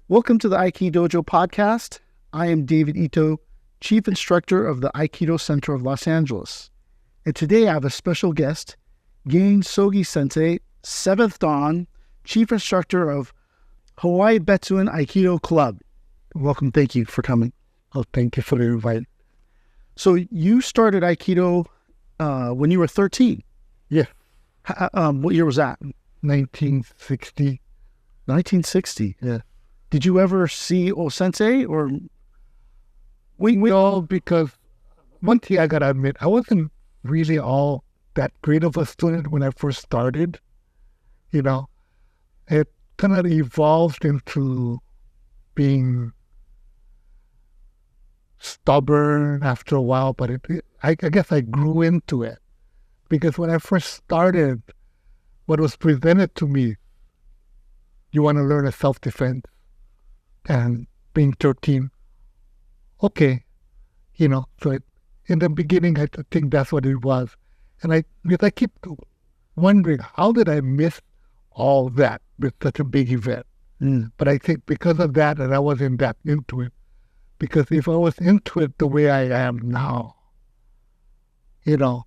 Welcome to the Aiki Dojo Podcast. I am David Ito, Chief Instructor of the Aikido Center of Los Angeles. And today I have a special guest, Gayne Sogi Sensei, 7th Dan, Chief Instructor of Hawaii Betsuin Aikido Club. Welcome. Thank you for coming. Oh, thank you for the invite. So you started Aikido when you were 13. Yeah. What year was that? 1960. 1960. Yeah. Did you ever see Sensei or? No, because one thing I gotta admit, I wasn't really all that great of a student when I first started. You know, it kind of evolved into being stubborn after a while, but I guess I grew into it. Because when I first started, what was presented to me, you want to learn a self-defense, and being 13, okay, so in the beginning, I think that's what it was. And because I keep wondering, how did I miss all that with such a big event? But I think because of that, and I wasn't that into it, because if I was into it the way I am now, I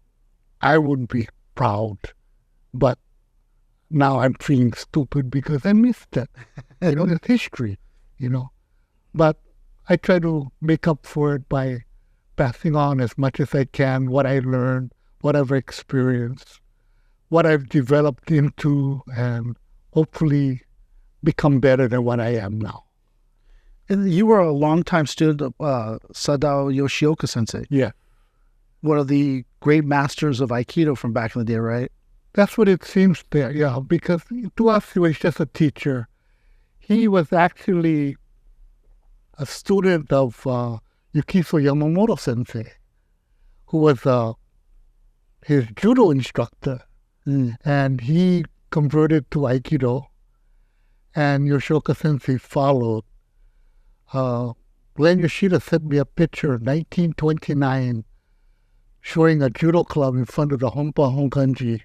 wouldn't be proud. But now I'm feeling stupid because I missed it. It's history, But I try to make up for it by passing on as much as I can what I learned, what I've experienced, what I've developed into, and hopefully become better than what I am now. And you were a longtime student of Sadao Yoshioka Sensei. Yeah. One of the great masters of Aikido from back in the day, right? That's what it seems there, yeah, because to us he was just a teacher. He was actually a student of Yukiso Yamamoto Sensei, who was his judo instructor. And he converted to Aikido, and Yoshioka Sensei followed. Glenn Yoshida sent me a picture in 1929 showing a judo club in front of the Honpa Honkanji.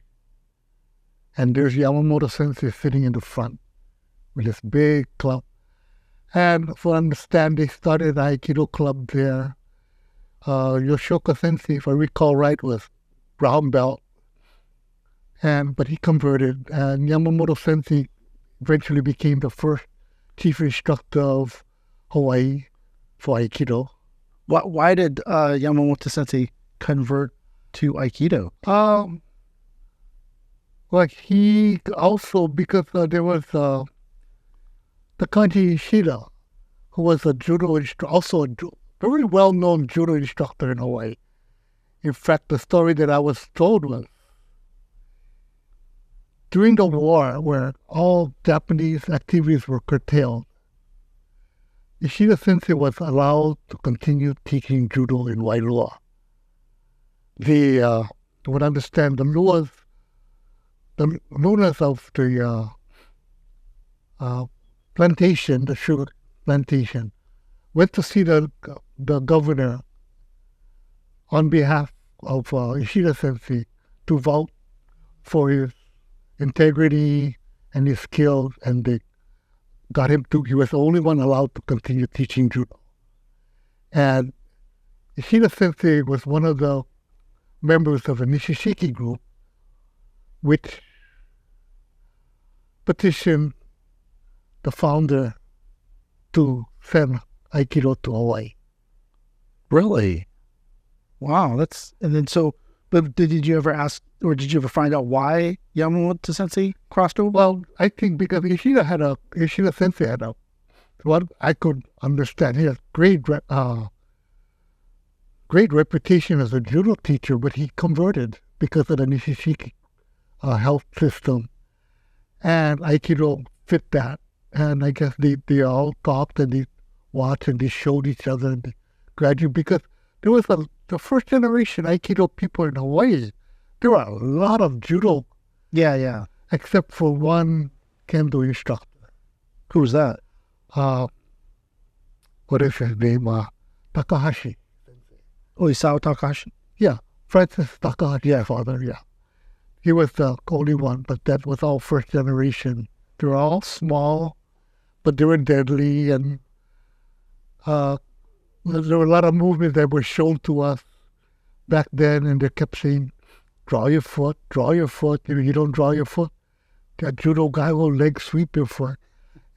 And there's Yamamoto Sensei sitting in the front with this big club. And for understand, they started an Aikido club there. Yoshioka Sensei, if I recall right, was brown belt. But he converted. And Yamamoto Sensei eventually became the first chief instructor of Hawaii for Aikido. Why did Yamamoto Sensei convert to Aikido? Well, he also, because there was Takanji Ishida, who was a judo instructor, also a very well-known judo instructor in Hawaii. In fact, the story that I was told was, during the war, where all Japanese activities were curtailed, Ishida Sensei was allowed to continue teaching judo in Wailua. I would understand the lunas of the plantation, the sugar plantation, went to see the governor on behalf of Ishida Sensei to vote for his integrity and his skills, and they got him to, he was the only one allowed to continue teaching judo. And Ishida Sensei was one of the members of a Nishishiki group, which petitioned the founder to send Aikido to Hawaii. Really? Wow, but did you ever ask, or did you ever find out why Yamamoto Sensei crossed over? Well, I think because Ishida Sensei had what I could understand, he has great reputation as a judo teacher, but he converted because of the Nishishiki health system. And Aikido fit that. And I guess they all talked and they watched and they showed each other and they graduated, because there was the first generation Aikido people in Hawaii. There were a lot of judo. Yeah. Except for one kendo instructor. Who was that? What is his name? Takahashi. Oh, Isao Takahashi? Yeah, Francis Takahashi's father, yeah. He was the only one, but that was all first generation. They were all small, but they were deadly, and there were a lot of movements that were shown to us back then, and they kept saying, draw your foot. You don't draw your foot, that judo guy will leg sweep your foot.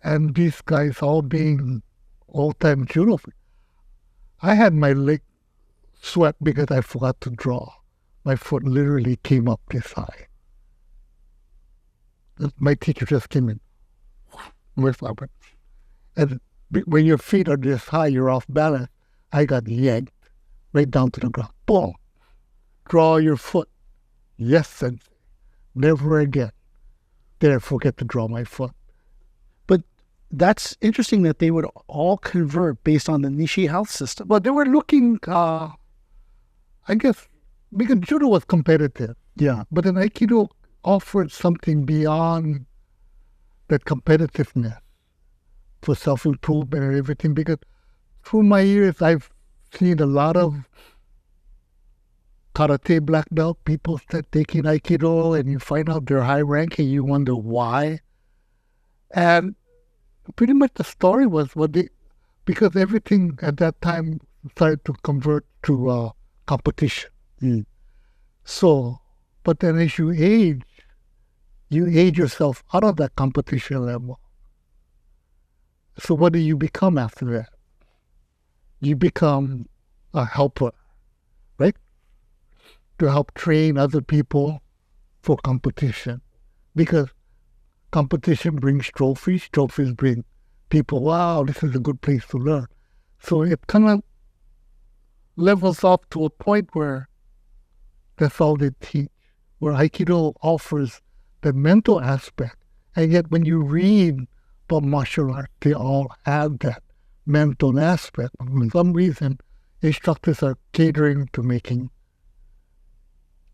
And these guys all being old-time judo. I had my leg sweat because I forgot to draw. My foot literally came up this high. My teacher just came in. And when your feet are this high, you're off balance. I got yanked right down to the ground. Boom! Draw your foot. Yes, Sensei. Never again did I forget to draw my foot. But that's interesting that they would all convert based on the Nishi health system. But they were looking, I guess, because judo was competitive. Yeah. But then Aikido offered something beyond that competitiveness for self-improvement and everything. Because through my years, I've seen a lot of karate black belt people start taking Aikido, and you find out they're high ranking, you wonder why. And pretty much the story was because everything at that time started to convert to competition. So, but then as you age yourself out of that competition level. So what do you become after that? You become a helper, right? To help train other people for competition. Because competition brings trophies bring people, wow, this is a good place to learn. So it kind of levels up to a point where that's all they teach, where Aikido offers the mental aspect. And yet when you read about martial arts, they all have that mental aspect. For some reason, instructors are catering to making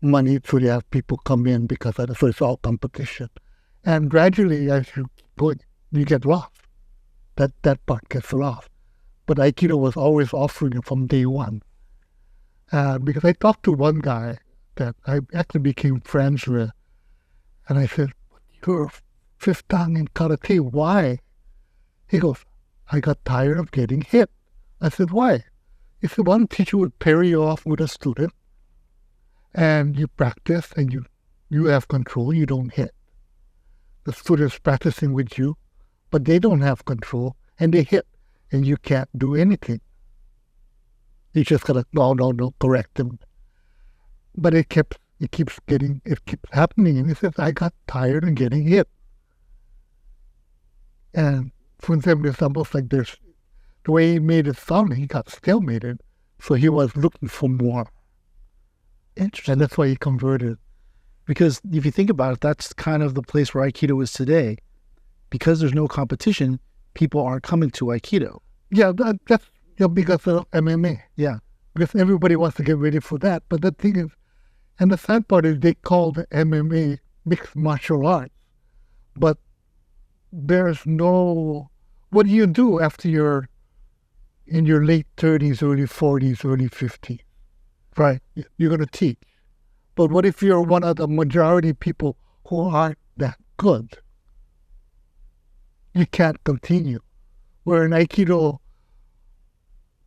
money, so they have people come in because of it. So it's all competition. And gradually, as you go, you get lost. That part gets lost. But Aikido was always offering it from day one. Because I talked to one guy that I actually became friends with, and I said, you're fifth dan in karate, why? He goes, I got tired of getting hit. I said, why? He said, one teacher would pair you off with a student, and you practice, and you have control, you don't hit. The student's practicing with you, but they don't have control, and they hit, and you can't do anything. You just gotta, no, correct them. But it keeps happening, and he says, I got tired of getting hit. And for them, it's almost like the way he made it sound, he got stalemated, so he was looking for more. Interesting. And that's why he converted. Because if you think about it, that's kind of the place where Aikido is today. Because there's no competition, people aren't coming to Aikido. Yeah, that's because of MMA. Yeah. Because everybody wants to get ready for that. But the thing is, and the sad part is they call the MMA mixed martial arts. But there's no... What do you do after you're in your late 30s, early 40s, early 50s? Right. You're going to teach. But what if you're one of the majority people who aren't that good? You can't continue. Where in Aikido,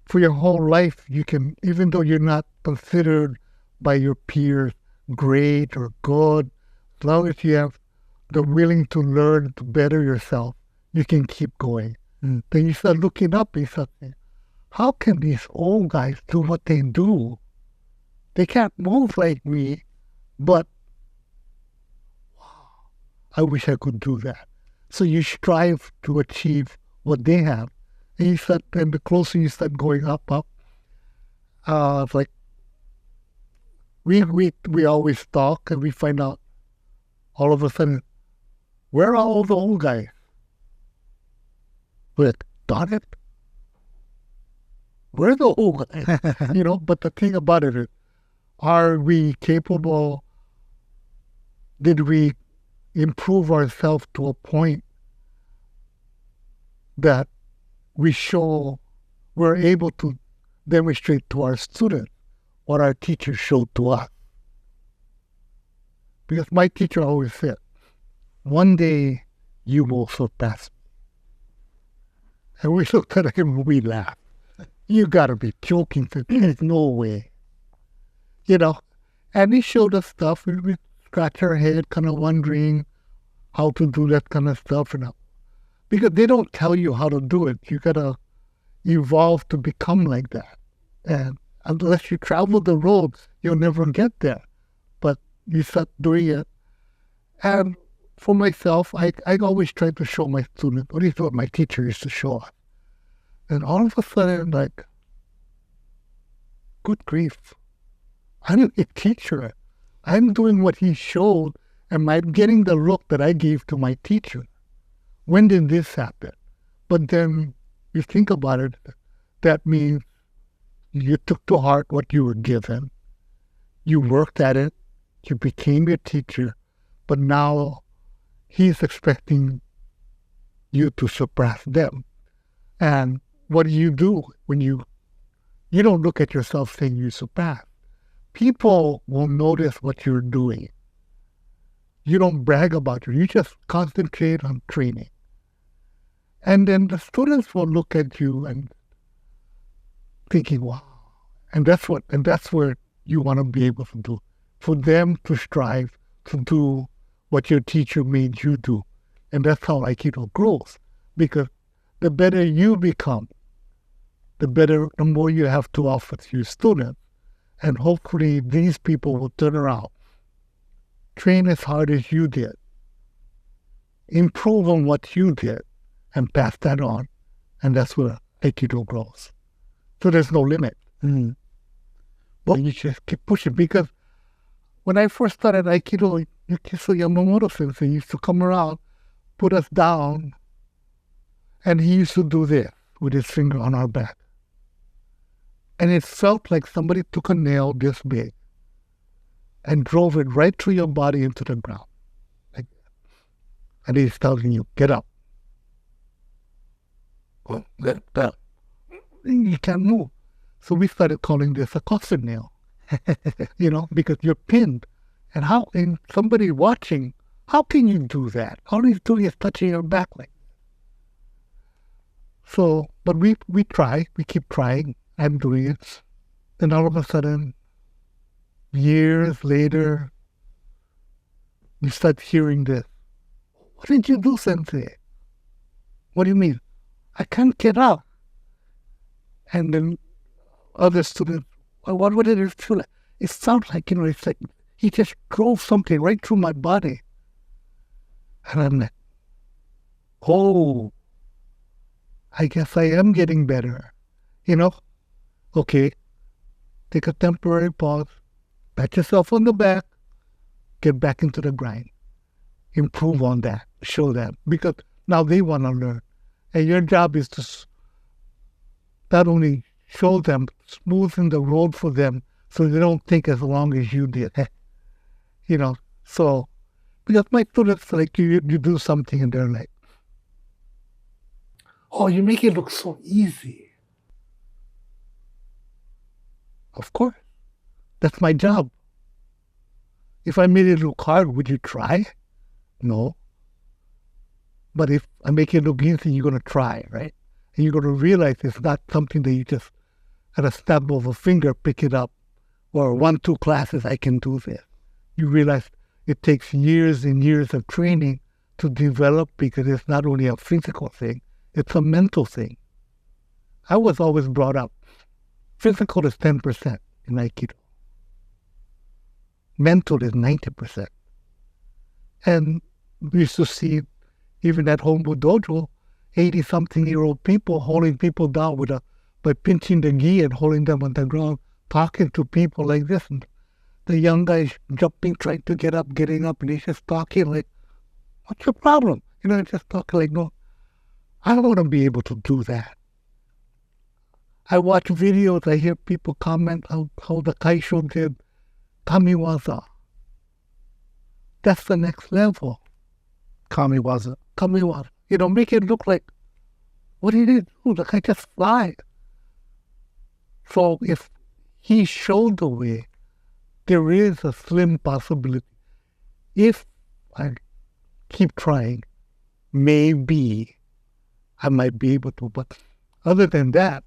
for your whole life, you can, even though you're not considered by your peers great or good, as long as you have the willing to learn to better yourself, you can keep going. Then you start looking up and you start saying, how can these old guys do what they do? They can't move like me, but wow, I wish I could do that. So you strive to achieve what they have. And the closer you start going up, it's like we always talk, and we find out all of a sudden, where are all the old guys? We're like, darn it. Where are the old guys? But the thing about it is, are we capable? Did we improve ourselves to a point that we're able to demonstrate to our students what our teachers showed to us? Because my teacher always said, one day you will surpass me. And we looked at him and we laughed. You got to be joking. There's no way. And he showed us stuff. We scratched our head, kind of wondering how to do that kind of stuff. Because they don't tell you how to do it. You got to evolve to become like that. And unless you travel the road, you'll never get there. But you start doing it. And for myself, I always try to show my students, at least what my teacher used to show us. And all of a sudden, good grief. I'm a teacher. I'm doing what he showed, and I'm getting the look that I gave to my teacher. When did this happen? But then you think about it, that means you took to heart what you were given. You worked at it. You became your teacher. But now he's expecting you to surpass them. And what do when you don't look at yourself saying you surpass? People will notice what you're doing. You don't brag about it. You just concentrate on training. And then the students will look at you and thinking, wow. And that's where you want to be able to do. For them to strive to do what your teacher made you do. And that's how Aikido grows. Because the better you become, the more you have to offer to your students. And hopefully these people will turn around, train as hard as you did, improve on what you did, and pass that on. And that's where Aikido grows. So there's no limit. Mm. Well, you just keep pushing. Because when I first started Aikido, Yamamoto Sensei used to come around, put us down, and he used to do this with his finger on our back. And it felt like somebody took a nail this big and drove it right through your body into the ground. Like that. And he's telling you, get up. Well, get up. You can't move. So we started calling this a coffin nail, because you're pinned. And somebody watching, how can you do that? All he's doing is touching your back like that. So, but we try, we keep trying. I'm doing it. Then all of a sudden, years later, you start hearing this. What did you do, Sensei? What do you mean? I can't get up. And then other students, well, what did it feel like? It sounds like, it's like he just drove something right through my body. And I'm like, oh, I guess I am getting better. Okay, take a temporary pause, pat yourself on the back, get back into the grind, improve on that, show them, because now they want to learn. And your job is to not only show them, smoothen the road for them so they don't think as long as you did. So, because my students, like, you do something and they're like, oh, you make it look so easy. Of course. That's my job. If I made it look hard, would you try? No. But if I make it look easy, you're going to try, right? And you're going to realize it's not something that you just, at a snap of a finger, pick it up. Or 1-2 classes, I can do this. You realize it takes years and years of training to develop, because it's not only a physical thing, it's a mental thing. I was always brought up, physical is 10% in Aikido. Mental is 90%. And we used to see, even at Hombu Dojo, 80-something-year-old people holding people down by pinching the gi and holding them on the ground, talking to people like this. And the young guy jumping, trying to get up, getting up, and he's just talking like, what's your problem? Just talking like, no, I don't want to be able to do that. I watch videos, I hear people comment how the Kaisho did Kamiwaza. That's the next level. Kamiwaza. Make it look like, what did he do? The guy just fly. So if he showed the way, there is a slim possibility. If I keep trying, maybe I might be able to. But other than that,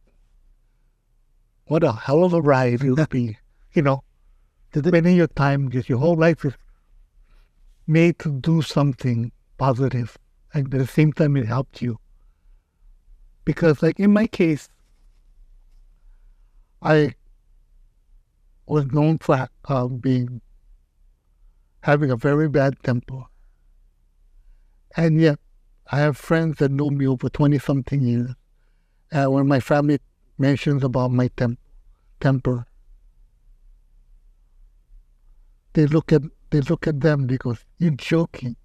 what a hell of a ride it'll be. Spending your time, because your whole life is made to do something positive, and at the same time it helped you. Because like in my case, I was known for having a very bad temper. And yet I have friends that know me over 20-something years. And when my family mentions about my temper, they look at them because you're joking.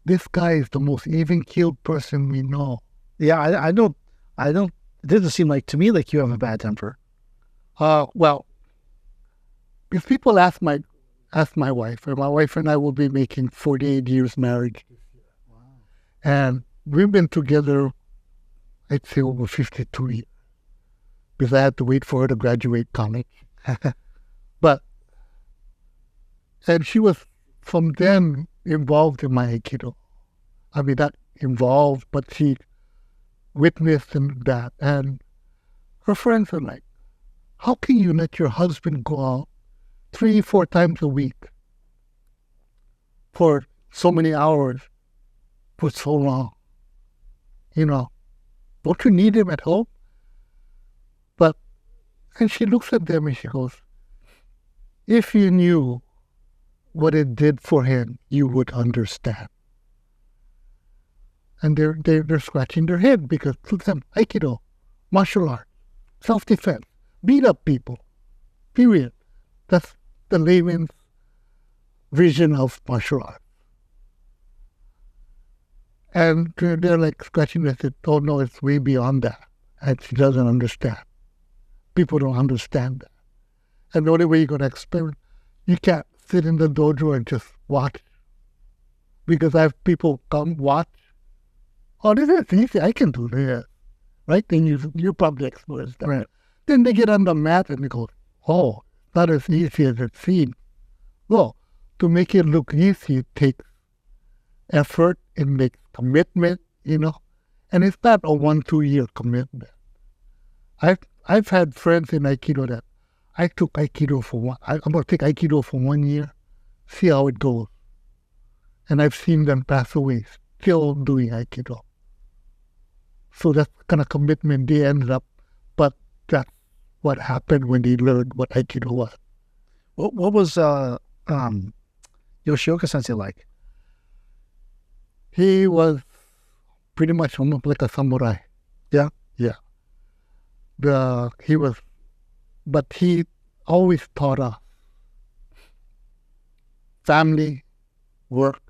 This guy is the most even-keeled person we know. Yeah, I don't. It doesn't seem like to me like you have a bad temper. Well, if people ask my wife, and my wife and I will be making 48 years married. Wow. And we've been together, I'd say, over 52 years, because I had to wait for her to graduate college. And she was, from then, involved in my Aikido. I mean, not involved, but she witnessed in that. And her friends are like, how can you let your husband go out 3-4 times a week for so many hours for so long? Don't you need him at home? And she looks at them and she goes, if you knew what it did for him, you would understand. And they're scratching their head because to them, Aikido, martial art, self-defense, beat up people, period. That's the layman's vision of martial art. And they're like scratching their head, oh no, it's way beyond that. And she doesn't understand. People don't understand that. And the only way you're going to experiment, you can't sit in the dojo and just watch. Because I have people come watch. Oh, this is easy. I can do this. Right? Then you probably experienced that. Right. Then they get on the mat and they go, oh, not as easy as it seems. Well, to make it look easy, it takes effort, it makes commitment, And it's not a 1-2 year commitment. I've had friends in Aikido that I took Aikido I'm going to take Aikido for 1 year, see how it goes. And I've seen them pass away, still doing Aikido. So that's the kind of commitment they ended up, but that's what happened when they learned what Aikido was. What was Yoshioka Sensei like? He was pretty much almost like a samurai. Yeah? Yeah. But he always taught us family, work,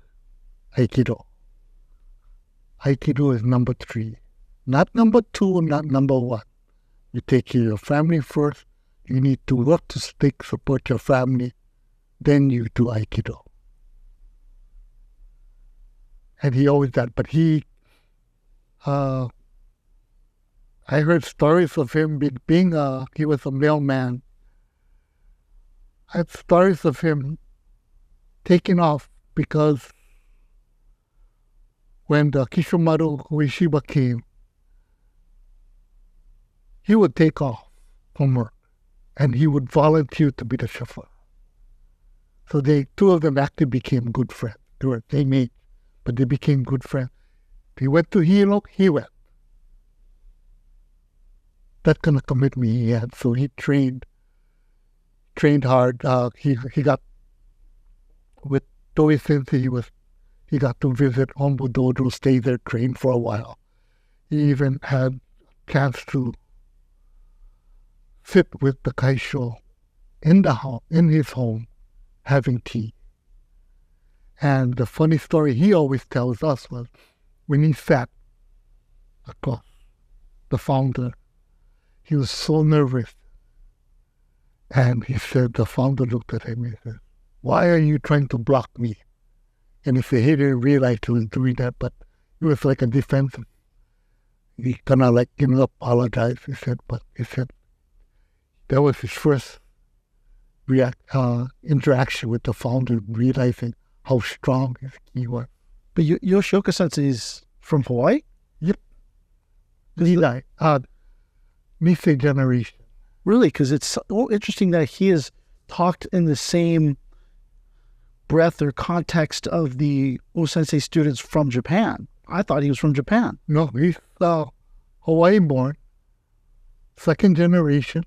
Aikido. Aikido is number 3. Not number 2, not number 1. You take care of your family first. You need to work to support your family. Then you do Aikido. And he always did. But he I heard stories of him he was a mailman. I had stories of him taking off because when the Kishimaru Ueshiba came, he would take off from work and he would volunteer to be the chauffeur. So two of them actually became good friends. They made, but they became good friends. He went to Hilo, he went. That kind of commitment he had. So he trained hard. He got with Sogi Sensei. He got to visit Hombu Dojo, stay there, train for a while. He even had a chance to sit with the Kaisho in his home, having tea. And the funny story he always tells us was when he sat across the founder, he was so nervous. And he said, the founder looked at him and said, why are you trying to block me? And he said he didn't realize he was doing that, but it was like a defensive. He kind of like apologized. He said that was his first interaction with the founder, realizing how strong his ki was. But Yoshioka Sensei is from Hawaii? Yep. Nisei generation. Really, because it's so interesting that he is talked in the same breath or context of the O-sensei students from Japan. I thought he was from Japan. No, he's Hawaii born, second generation,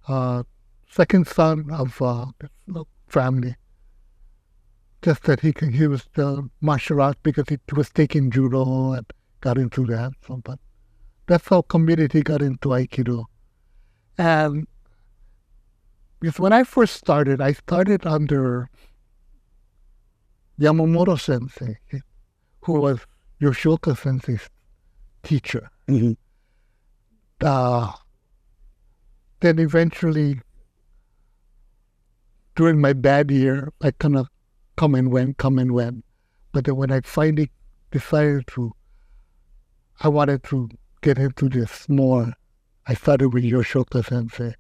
second son of family. Just that he was martial arts because he was taking judo and got into that. So, but that's how community got into Aikido. And because when I first started, I started under Yamamoto Sensei, who was Yoshioka Sensei's teacher. Mm-hmm. Then eventually, during my bad year, I kind of come and went. But then when I finally decided I wanted to get into this more, I started with Yoshioka Sensei.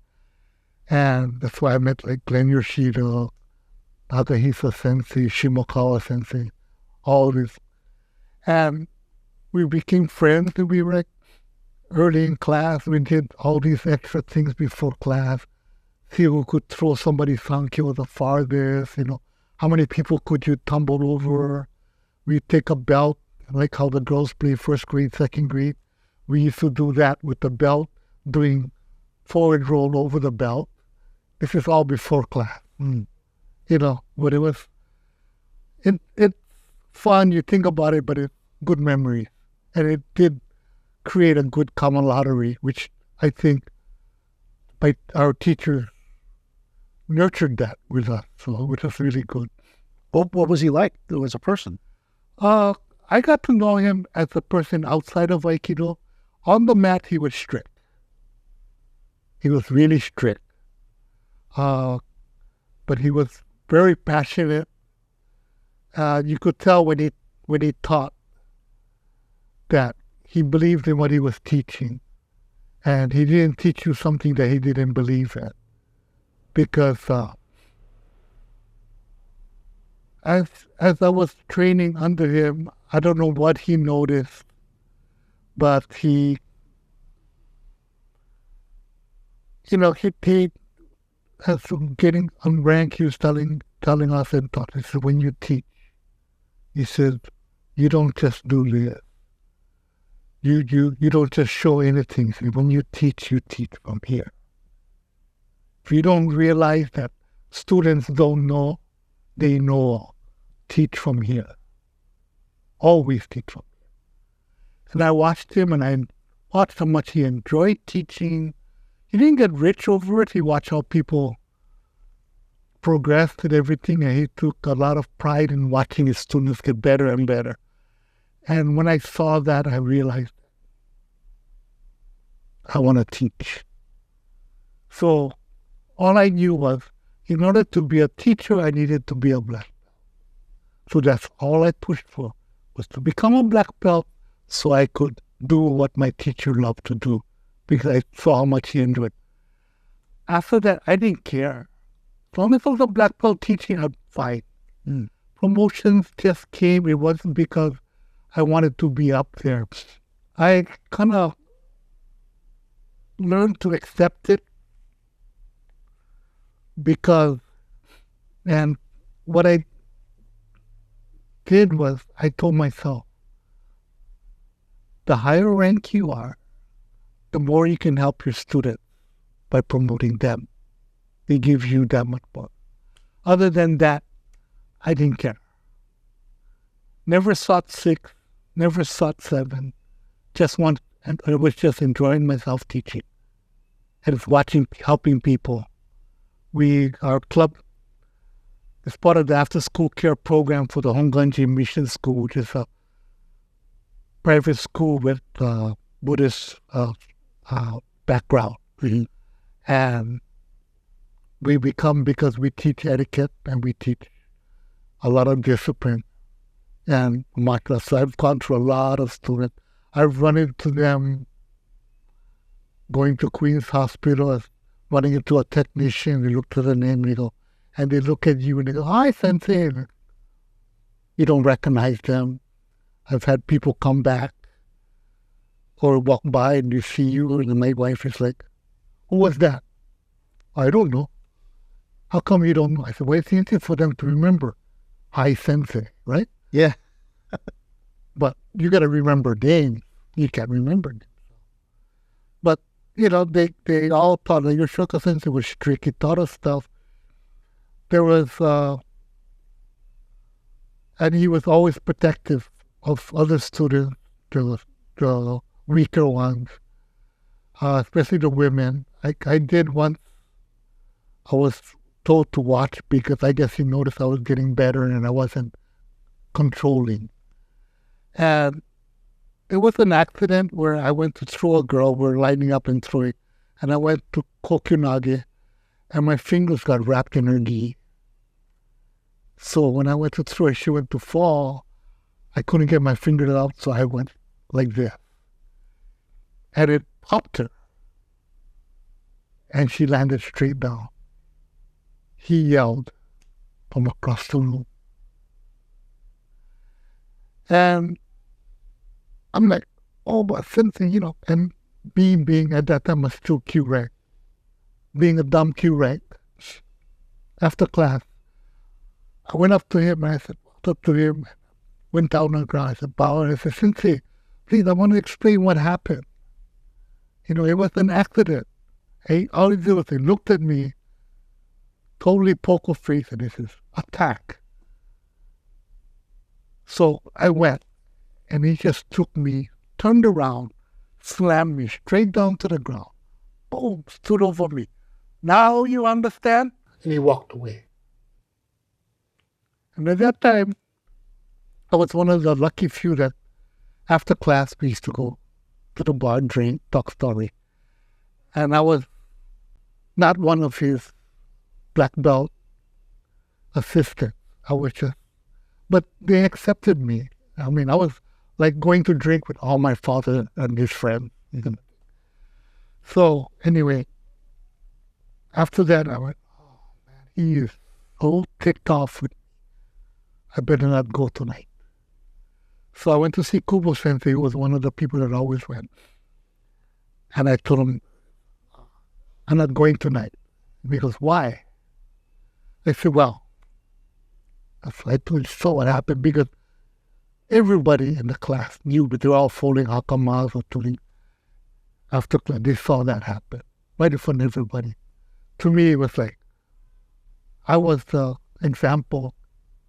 And that's why I met like Glenn Yoshida, Takahisa Sensei, Shimokawa Sensei, all this. And we became friends, and we were like early in class. We did all these extra things before class. See who could throw somebody's sankyo the farthest, how many people could you tumble over. We take a belt, like how the girls play first grade, second grade. We used to do that with the belt, doing forward roll over the belt. This is all before class. But it was, it's fun, you think about it, but it's good memories. And it did create a good camaraderie, which I think our teachers nurtured that with us, which was really good. What was he like as a person? I got to know him as a person outside of Aikido. On the mat, he was strict. He was really strict. But he was very passionate. You could tell when he taught that he believed in what he was teaching. And he didn't teach you something that he didn't believe in. Because as I was training under him, I don't know what he noticed, but he as getting on rank, he was telling us and taught. He said, when you teach, he said, you don't just do this. You don't just show anything. When you teach from here. If you don't realize that students don't know, they know. Teach from here. Always teach from here. And I watched him, and I watched how much he enjoyed teaching. He didn't get rich over it. He watched how people progressed and everything, and he took a lot of pride in watching his students get better and better. And when I saw that, I realized I want to teach. So all I knew was, in order to be a teacher, I needed to be a black belt. So that's all I pushed for, was to become a black belt so I could do what my teacher loved to do, because I saw how much he enjoyed. After that, I didn't care. As long as I was a black belt teaching, I'd fight. Promotions just came. It wasn't because I wanted to be up there. I kind of learned to accept it and what I did was, I told myself, the higher rank you are, the more you can help your students by promoting them. They give you that much more. Other than that, I didn't care. Never sought 6, never sought 7. And I was just enjoying myself teaching. And helping people. Our club is part of the after-school care program for the Honganji Mission School, which is a private school with Buddhist background. Mm-hmm. And we become, because we teach etiquette and we teach a lot of discipline and martial arts. So I've gone through a lot of students. I've run into them going to Queen's Hospital, running into a technician. They look to the name and they look at you and they go, "Hi, Sensei." You don't recognize them. I've had people come back. or walk by and you see you, and my wife is like, who was that? I don't know. How come you don't know? I said, well, it's easy for them to remember. Hi, Sensei, right? Yeah. But you got to remember names. You can't remember names. But, they all taught. Yoshioka Sensei was strict. He taught us stuff. There was, and he was always protective of other students, the weaker ones, especially the women. I did once, I was told to watch because I guess he noticed I was getting better and I wasn't controlling. And it was an accident where I went to throw a girl. We're lining up and throwing. And I went to kokyunage and my fingers got wrapped in her gi. So when I went to throw her, she went to fall. I couldn't get my fingers out, so I went like this. And it popped her. And she landed straight down. He yelled from across the room. And I'm like, oh, but Sensei, and being at that time, I was still Q rank. Being a dumb Q rank. After class, I went up to him and I said, walked up to him, went down on the ground. I said, bow, and I said, Sensei, please, I want to explain what happened. It was an accident. All he did was he looked at me, totally poker face, and he says, attack. So I went, and he just took me, turned around, slammed me straight down to the ground. Boom, stood over me. Now you understand? And he walked away. And at that time, I was one of the lucky few that after class we used to go to the bar, drink, talk story. And I was not one of his black belt assistants. I was just, but they accepted me. I mean, I was like going to drink with all my father and his friends. So anyway, after that I went, oh man, he is so ticked off with me. I better not go tonight. So I went to see Kubo Sensei, who was one of the people that always went. And I told him, I'm not going tonight. He goes, why? I said, well, I told you so what happened, because everybody in the class knew that they were all folding hakamas or tuning. After class, they saw that happen, right in front of everybody. To me, it was like, I was the example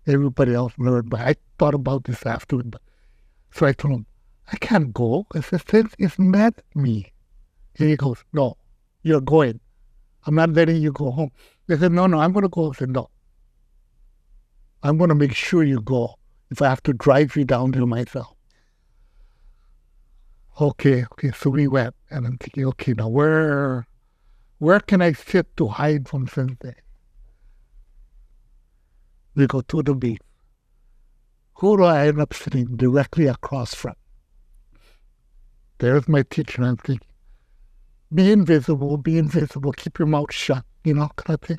everybody else learned, but I thought about this afterward. So I told him, I can't go. I said, Sensei is mad at me. And he goes, no, you're going. I'm not letting you go home. I said, no, I'm going to go. I said, no. I'm going to make sure you go if I have to drive you down there myself. Okay, so we went. And I'm thinking, okay, now where can I sit to hide from Sensei? We go to the beach. Who do I end up sitting directly across from? There's my teacher, and I'm thinking, be invisible, keep your mouth shut, kind of thing.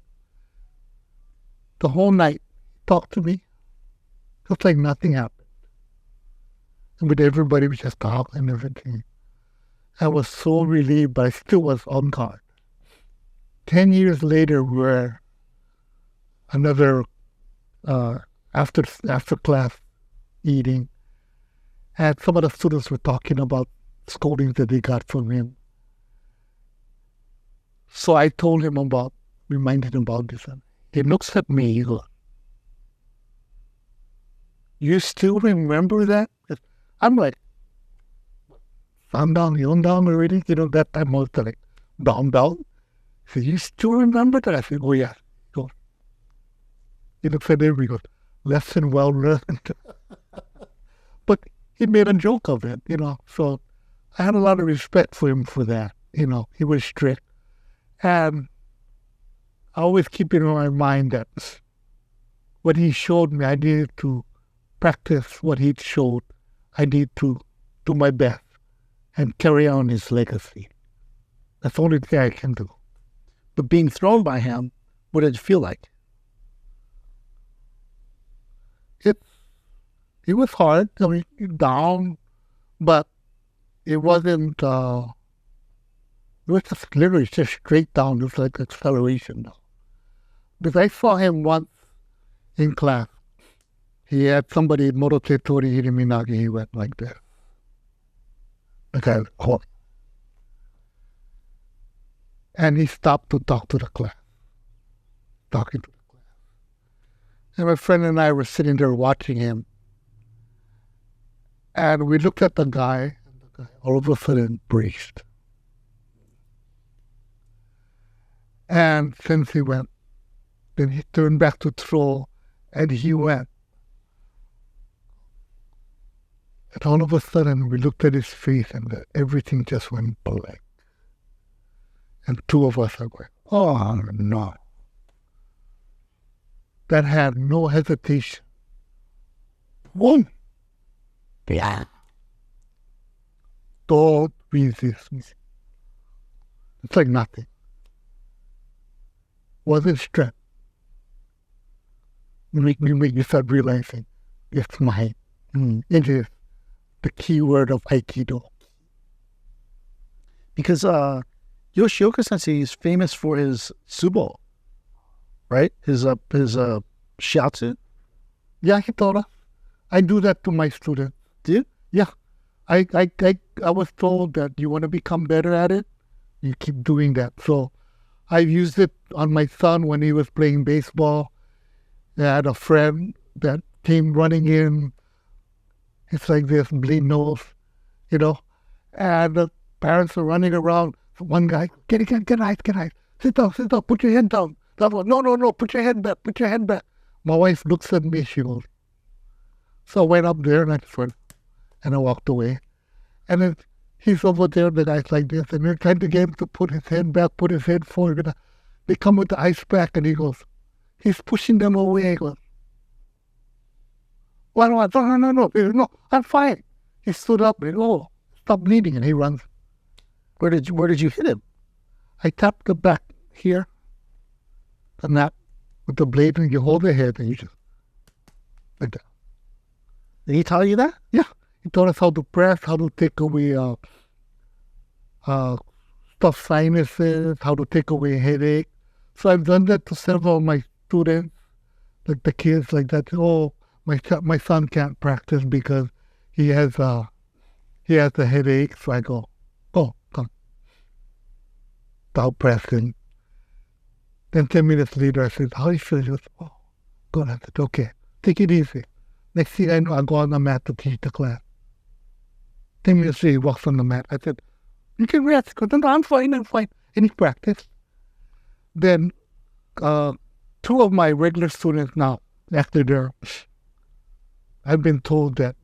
The whole night, talk to me, just like nothing happened. And with everybody, we just talked and everything. I was so relieved, but I still was on guard. 10 years later, we're another after class eating, and some of the students were talking about scoldings that they got from him. So I told him reminded him about this. And he looks at me, he goes, you still remember that? I'm like, I'm down already. That time I was like, down. He said, you still remember that? I said, oh yeah. He looks at him, he goes, lesson well learned. But he made a joke of it, So I had a lot of respect for him for that. He was strict. And I always keep it in my mind that what he showed me, I needed to practice what he showed. I need to do my best and carry on his legacy. That's the only thing I can do. But being thrown by him, what did it feel like? It was hard. I mean, down, but it wasn't, it was just literally just straight down. It was like acceleration now. Because I saw him once in class. He had somebody, Morotetori Hiriminagi, he went like this. The guy was holding. And he stopped to talk to the class. Talking to the class. And my friend and I were sitting there watching him. And we looked at the guy, and the guy all of a sudden braced. And since he went, then he turned back to throw, and he went. And all of a sudden, we looked at his face, and everything just went blank. And two of us are going, oh, no. That had no hesitation. One. Yeah. Don't resist me. It's like nothing. Wasn't strength. You start realizing it's mine. It is the key word of Aikido. Because Yoshioka Sensei is famous for his Tsubo, right? His shiatsu. Yeah, he taught us. I do that to my students. Do you? Yeah. I was told that you want to become better at it, you keep doing that. So I've used it on my son when he was playing baseball. I had a friend that came running in. It's like this, bleed nose, and the parents are running around. One guy, get ice. Sit down, put your head down. That one, no, put your head back. My wife looks at me, she goes. So I went up there and I walked away. And then he's over there, the guy's like this, and they're trying to get him to put his head back, put his head forward. They come with the ice pack, and he goes, he's pushing them away. He goes, no, I'm fine. He stood up and stop bleeding, and he runs. Where did you hit him? I tapped the back here, the nap with the blade, and you hold the head, and you just like that. Did he tell you that? Yeah, he taught us how to press, how to take away stuffed sinuses, how to take away headache. So I've done that to several of my students, like the kids, like that. Oh, my son can't practice because he has a headache. So I go, oh, come, start pressing. Then 10 minutes later, I said, how do you feel? He goes, oh, good. I said, okay, take it easy. Next thing I know, I go on the mat to teach the class. 10 minutes later, he walks on the mat. I said, you can rest. He goes, no, I'm fine. And he practiced. Then 2 of my regular students now, after I've been told that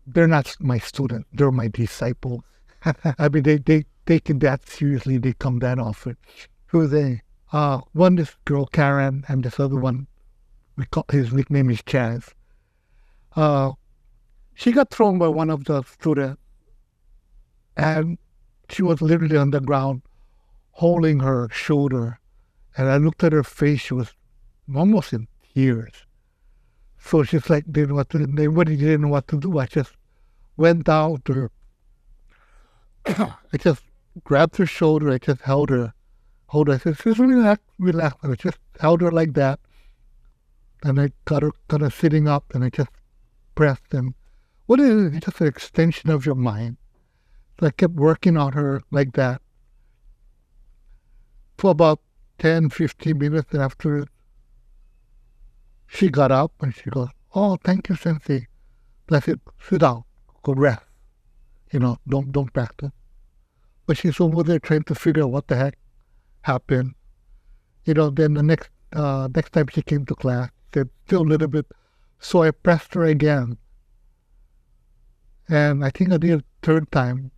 they're not my students, they're my disciples. I mean, they take it that seriously, they come that often. Who are they? One is girl Karen, and this other one, his nickname is Chaz. She got thrown by one of the students, and she was literally on the ground holding her shoulder. And I looked at her face, she was almost in tears. So she's like, didn't know what to do. I just went down to her. I just grabbed her shoulder, I just held her. I said, just relax. I just held her like that. And I got her kind of sitting up, and I just pressed. And what is it? It's just an extension of your mind. So I kept working on her like that for about 10, 15 minutes. After she got up and she goes, oh, thank you, Sensei. I said, sit down, go rest. Don't practice. But she's over there trying to figure out what the heck happened. Then the next time she came to class, said, still a little bit. So I pressed her again. And I think I did a third time.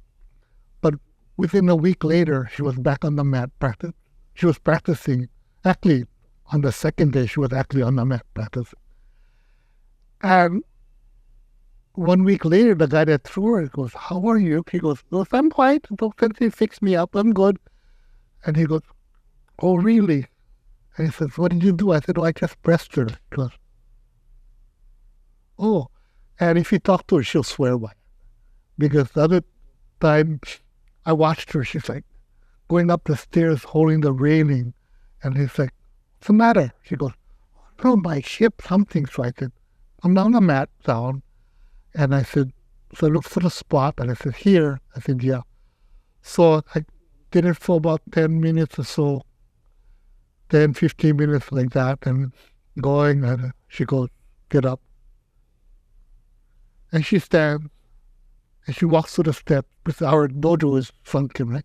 But within a week later, she was back on the mat practice. She was practicing. Actually, on the second day, she was actually on the mat practicing. And 1 week later, the guy that threw her goes, how are you? He goes, I'm fine. Sensei fixed me up. I'm good. And he goes, oh, really? And he says, what did you do? I said, I just pressed her. He goes, oh. And if you talk to her, she'll swear by it. Because the other time I watched her, she's like going up the stairs holding the railing. And he's like, what's the matter? She goes, no, my hip, something's right. I'm on the mat down. And I said, so I looked for the spot. And I said, here. I said, yeah. So I did it for about 10 minutes or so, 10, 15 minutes like that. And going, and she goes, get up. And she stands. And she walks through the steps, because our dojo is sunken, right?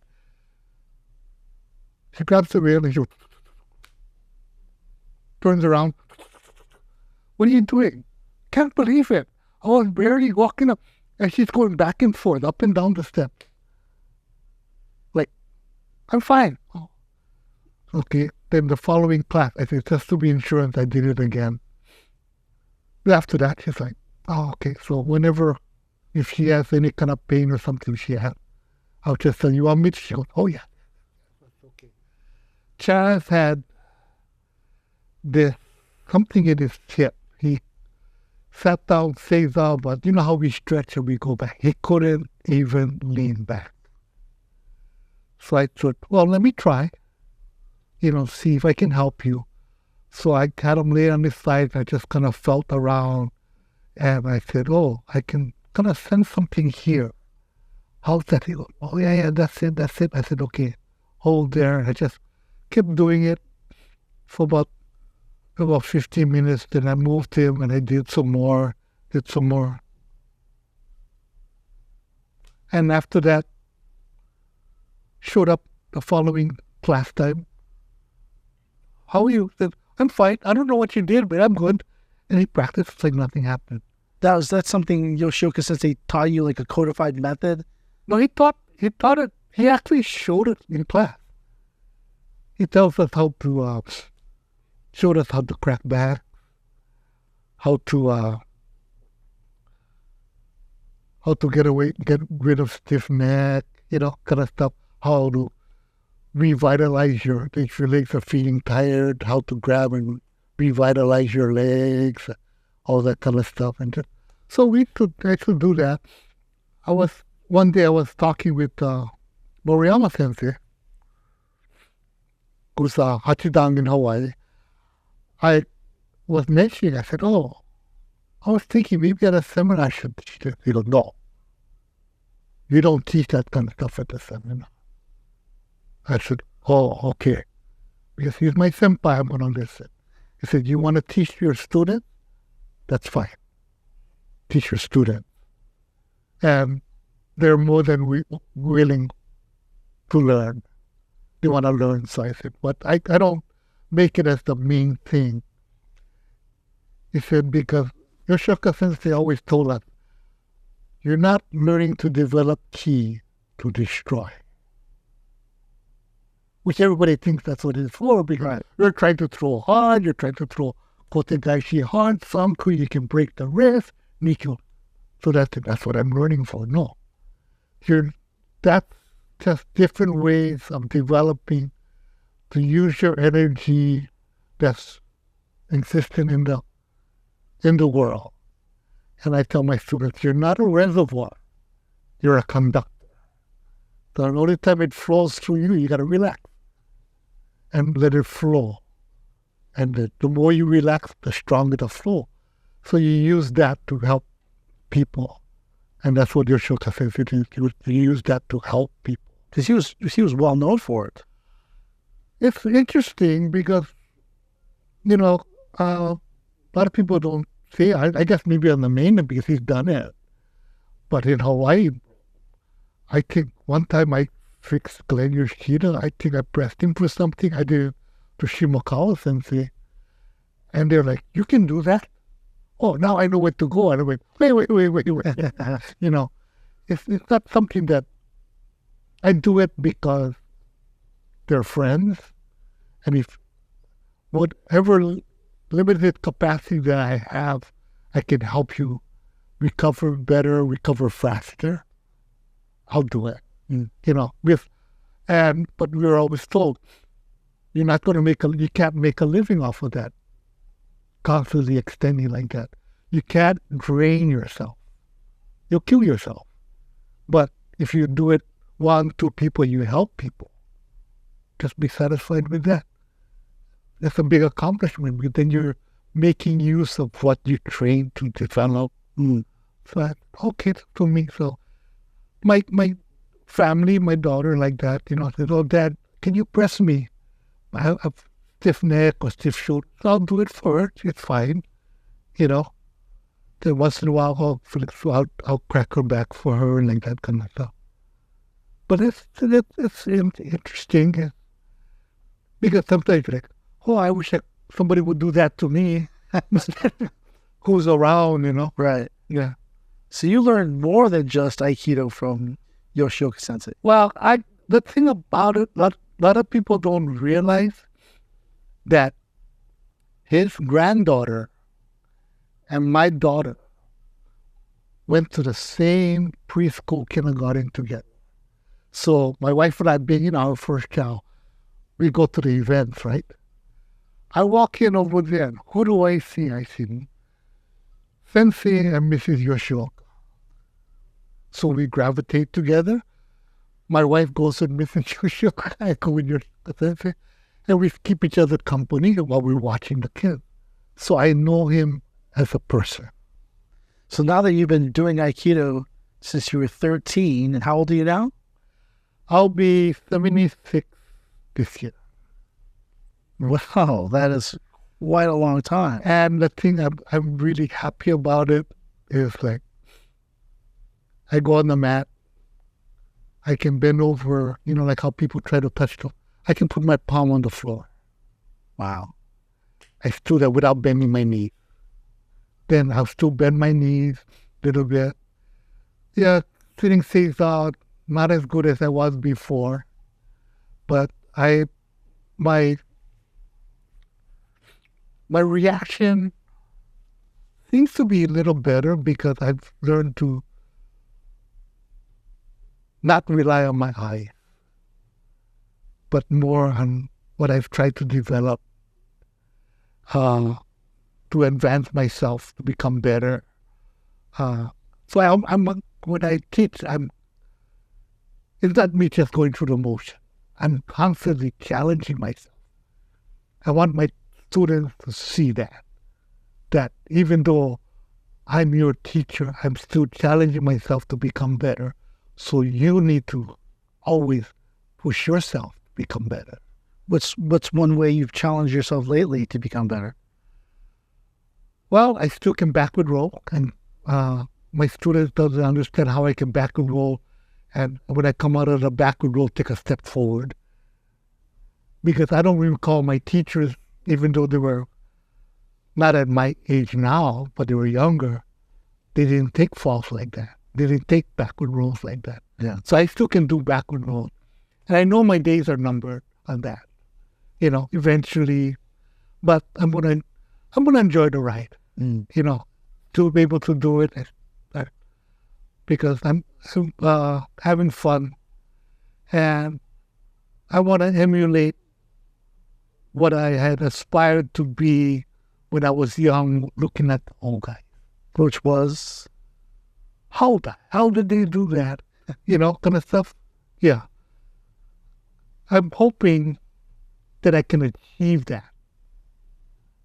She grabs the rail and she turns around. What are you doing? Can't believe it. I was barely walking up. And she's going back and forth, up and down the steps. Like, I'm fine. Oh. Okay, then the following class, I said, just to be insurance, I did it again. But after that, she's like, oh, okay, so whenever, if she has any kind of pain or something she has, I'll just tell you, want me to? She goes, oh, yeah. Okay. Chaz had something in his hip. He sat down, says out, but you know how we stretch and we go back. He couldn't even lean back. So I thought, well, let me try, see if I can help you. So I had him lay on his side. I just kind of felt around. And I said, oh, I can kind of sense something here. How's that? He goes, oh, yeah, that's it. I said, okay, hold there. I just kept doing it for about 15 minutes. Then I moved him and I did some more. And after that, showed up the following class time. How are you? I said, I'm fine. I don't know what you did, but I'm good. And he practiced like nothing happened. That's something Yoshioka Sensei taught you, like a codified method? No, he taught it. He actually showed it in class. He tells us showed us how to crack back, how to get rid of stiff neck, kind of stuff, how to revitalize if your legs are feeling tired, how to grab and revitalize your legs, all that kind of stuff. And so we could actually do that. One day I was talking with Moriyama Sensei, who's a Hachidan in Hawaii. I was mentioning, I said, oh, I was thinking maybe at a seminar I should teach it. He goes, no, you don't teach that kind of stuff at the seminar. I said, oh, okay. Because he's my senpai, I'm going to listen. He said, you want to teach your students? That's fine. Teach your students. And they're more than willing to learn. They want to learn, so I said, but I don't make it as the main thing. He said, because Yoshioka Sensei always told us, you're not learning to develop ki to destroy. Which everybody thinks that's what it's for, because you're trying to throw hard, you're trying to throw kotegaishi hard, sanku, you can break the wrist, nikyo. So that's what I'm learning for. No. That's just different ways of developing to use your energy that's existing in the world. And I tell my students, you're not a reservoir, you're a conductor. The only time it flows through you, you got to relax and let it flow. And the more you relax, the stronger the flow. So you use that to help people. And that's what Yoshioka Sensei did. He used that to help people. Because he was well known for it. It's interesting because, a lot of people don't see. I guess maybe on the mainland because he's done it. But in Hawaii, I think one time I fixed Glenn Yoshida. I think I pressed him for something. I did it to Shimokawa Sensei. And they're like, you can do that? Oh, now I know where to go. And I went, wait. It's not something that I do it because they're friends. And if whatever limited capacity that I have, I can help you recover better, recover faster, I'll do it. But we're always told, you're not going to you can't make a living off of that, constantly extending like that. You can't drain yourself. You'll kill yourself. But if you do it 1, 2 people, you help people. Just be satisfied with that. That's a big accomplishment, because then you're making use of what you trained to develop. So okay to me. So my family, my daughter like that, said, "Oh, Dad, can you press me? I have a stiff neck or stiff shoulder." So I'll do it for her. It's fine. Then once in a while I'll crack her back for her and like that kind of stuff. But it's interesting, because sometimes you're like, "Oh, I wish somebody would do that to me." Who's around, Right. Yeah. So you learned more than just Aikido from Yoshioka Sensei. Well, the thing about it, a lot of people don't realize that his granddaughter and my daughter went to the same preschool kindergarten together. So my wife and I, being our first child, we go to the events, right? I walk in over there, and who do I see? I see Sensei and Mrs. Yoshioka. So we gravitate together. My wife goes with Mrs. Yoshioka, I go with Yoshioka Sensei, and we keep each other company while we're watching the kids. So I know him as a person. So now that you've been doing Aikido since you were 13, and how old are you now? I'll be 76 this year. Wow, that is quite a long time. And the thing I'm really happy about it is, like, I go on the mat, I can bend over, like how people try to touch them. I can put my palm on the floor. Wow. I do that without bending my knees. Then I'll still bend my knees a little bit. Yeah, sitting stays out, not as good as I was before. But my reaction seems to be a little better, because I've learned to not rely on my eyes, but more on what I've tried to develop to advance myself, to become better. So when I teach, it's not me just going through the motion. I'm constantly challenging myself. I want my students to see that even though I'm your teacher, I'm still challenging myself to become better. So you need to always push yourself to become better. What's one way you've challenged yourself lately to become better? Well, I still can backward roll, and my students doesn't understand how I can backward roll, and when I come out of the backward roll, take a step forward. Because I don't recall my teachers, even though they were not at my age now, but they were younger, they didn't take falls like that. They didn't take backward rolls like that. Yeah. So I still can do backward rolls. And I know my days are numbered on that, eventually. But I'm gonna enjoy the ride, to be able to do it, because I'm having fun, and I want to emulate what I had aspired to be when I was young, looking at the old guys. Which was? How did they do that? Kind of stuff. Yeah. I'm hoping that I can achieve that.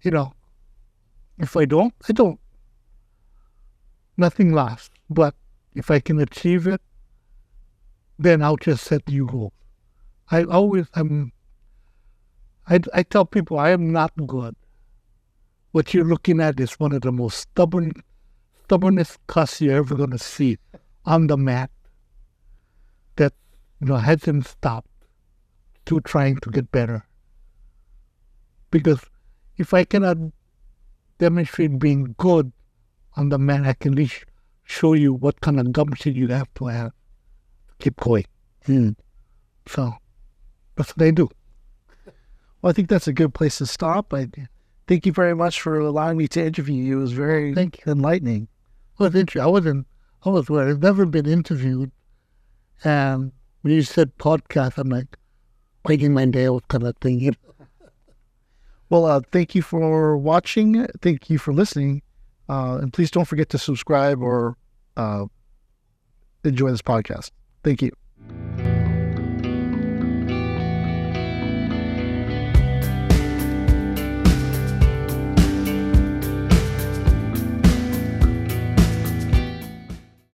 If I don't, I don't. Nothing lasts. But if I can achieve it, then I'll just set new goals. I tell people I am not good. What you're looking at is one of the most stubbornest cuss you're ever going to see on the mat, that hasn't stopped to trying to get better. Because if I cannot demonstrate being good on the mat, I can at least show you what kind of gumption you have to keep going. So that's what I do. Well, I think that's a good place to stop. Thank you very much for allowing me to interview you. It was very enlightening. Well, it's interesting. I've never been interviewed. And when you said podcast, I'm like biting my nails kind of thing. Well, thank you for watching. Thank you for listening. And please don't forget to subscribe or enjoy this podcast. Thank you. Thank you.